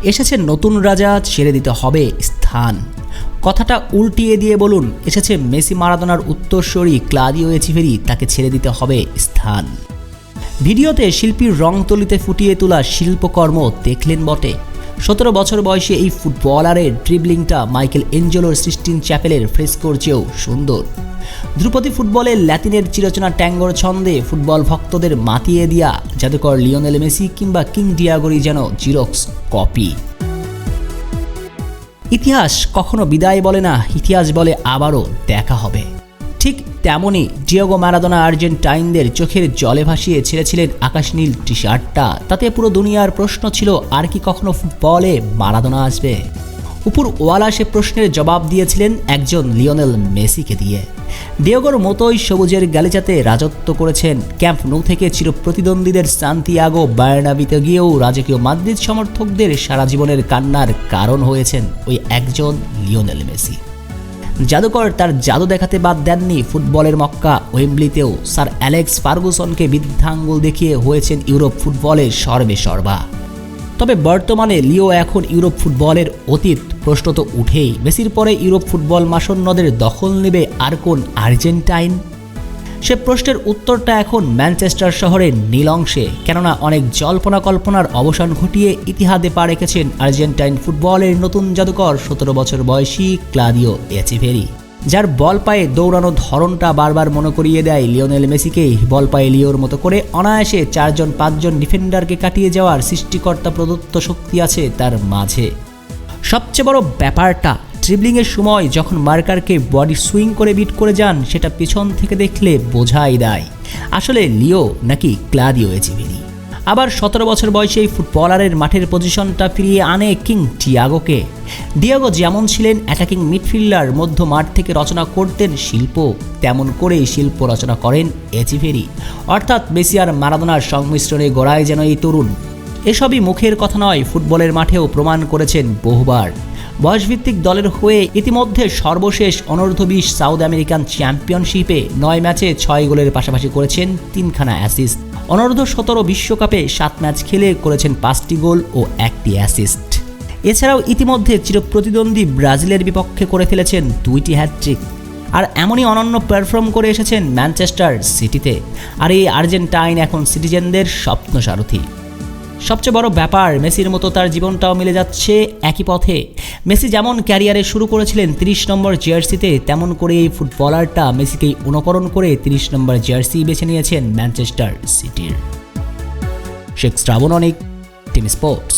এসেছে নতুন রাজা, ছেড়ে দিতে হবে স্থান। কথাটা উল্টিয়ে দিয়ে বলুন, এসেছে মেসি মারাদোনার উত্তরসূরি ক্লাদিও এচিভেরি, তাকে ছেড়ে দিতে হবে স্থান। ভিডিওতে শিল্পীর রংতুলিতে ফুটিয়ে তোলা শিল্পকর্ম দেখলেন বটে। 17 বছর বয়সে এই ফুটবলারের ড্রিবলিংটা মাইকেল এঞ্জেলোর সিস্টিন চ্যাপেলের ফ্রেস্কোর চেয়েও সুন্দর। ধ্রুপদী ফুটবলে ল্যাতিনের চিরচেনা ট্যাঙ্গোর ছন্দে ফুটবল ভক্তদের মাতিয়ে দিয়া জাদুকর লিওনেল মেসি কিংবা কিং ডিয়াগোরি যেন জিরক্স কপি। ইতিহাস কখনো বিদায় বলে না, ইতিহাস বলে আবারও দেখা হবে। ঠিক তেমনই ডিয়েগো ম্যারাডোনা আর্জেন্টাইনদের চোখের জলে ভাসিয়ে ছেড়েছিলেন আকাশ নীল টি শার্টটা। তাতে পুরো দুনিয়ার প্রশ্ন ছিল, আর কি কখনো ফুটবলে মারাদোনা আসবে? উপর ওয়ালা সে প্রশ্নের জবাব দিয়েছিলেন একজন লিওনেল মেসিকে দিয়ে। ডিয়েগোর মতোই সবুজের গালিচাতে রাজত্ব করেছেন। ক্যাম্প ন্যু থেকে চিরপ্রতিদ্বন্দ্বীদের সান্তিয়াগো বার্নাবিতে গিয়েও রাজকীয় মাদ্রিদ সমর্থকদের সারা জীবনের কান্নার কারণ হয়েছেন ওই একজন লিওনেল মেসি। জাদুকর তার জাদু দেখাতে বাদ দেননি ফুটবলের মক্কা ওয়েম্বলিতেও। স্যার অ্যালেক্স ফার্গুসনকে বৃদ্ধাঙ্গুল দেখিয়ে হয়েছেন ইউরোপ ফুটবলের সর্বেসর্বা। তবে বর্তমানে লিও এখন ইউরোপ ফুটবলের অতীত। প্রশ্ন তো উঠেই, মেসির পরে ইউরোপ ফুটবল মাসন্নদের দখল নেবে আর কোন আর্জেন্টাইন? সে প্রশ্নের উত্তরটা এখন ম্যানচেস্টার শহরের নীল অংশে। কেননা অনেক জল্পনা কল্পনার অবসান ঘটিয়ে ইতিহাদে পা রেখেছেন আর্জেন্টাইন ফুটবলের নতুন জাদুকর 17 বছর বয়সী ক্লাদিও এচিভেরি, যার বল পায়ে দৌড়ানো ধরনটা বারবার মনে করিয়ে দেয় লিওনেল মেসিকেই। বল পায়ে লিওর মতো করে অনায়াসে 4-5 ডিফেন্ডারকে কাটিয়ে যাওয়ার সৃষ্টিকর্তা প্রদত্ত শক্তি আছে তার মাঝে। সবচেয়ে বড় ব্যাপারটা, ড্রিবলিংয়ের সময় যখন মার্কারকে বডি সুইং করে বিট করে যান, সেটা পিছন থেকে দেখলে বোঝাই দেয় আসলে লিও নাকি ক্লাদিও এচিভেরি। আবার 17 বছর বয়সে এই ফুটবলারের মাঠের পজিশনটা ফিরিয়ে আনে কিং ডিয়াগোকে। ডিয়াগো যেমন ছিলেন অ্যাটাকিং মিডফিল্ডার, মধ্য মাঠ থেকে রচনা করতেন শিল্প, তেমন করেই শিল্প রচনা করেন এচিভেরি। অর্থাৎ মেসি আর মারাদোনার সংমিশ্রণে গড়ায় যেন এই তরুণ। এসবই মুখের কথা নয়, ফুটবলের মাঠেও প্রমাণ করেছেন বহুবার। বয়সভিত্তিক দলের হয়ে ইতিমধ্যে সর্বশেষ অনূর্ধ্ব-20 সাউথ আমেরিকান চ্যাম্পিয়নশিপে 9 ম্যাচে 6 গোলের পাশাপাশি করেছেন 3খানা অ্যাসিস্ট। অনূর্ধ্ব-17 বিশ্বকাপে 7 ম্যাচ খেলে করেছেন 5টি গোল ও 1টি অ্যাসিস্ট। এছাড়াও ইতিমধ্যে চিরপ্রতিদ্বন্দ্বী ব্রাজিলের বিপক্ষে করে ফেলেছেন 2টি হ্যাটট্রিক। আর এমনই অনন্য পারফর্ম করে এসেছেন ম্যানচেস্টার সিটিতে। আর এই আর্জেন্টাইন এখন সিটিজেনদের স্বপ্ন সারথি। সবচেয়ে বড় ব্যাপার, মেসির মতো তার জীবনটাও মিলে যাচ্ছে একই পথে। মেসি যেমন ক্যারিয়ারে শুরু করেছিলেন 30 নম্বর জার্সিতে, তেমন করে এই ফুটবলারটা মেসিকেই অনুকরণ করে 30 নম্বর জার্সি বেছে নিয়েছেন ম্যানচেস্টার সিটির। শেখ শ্রাবণ অনিক, টিম স্পোর্টস।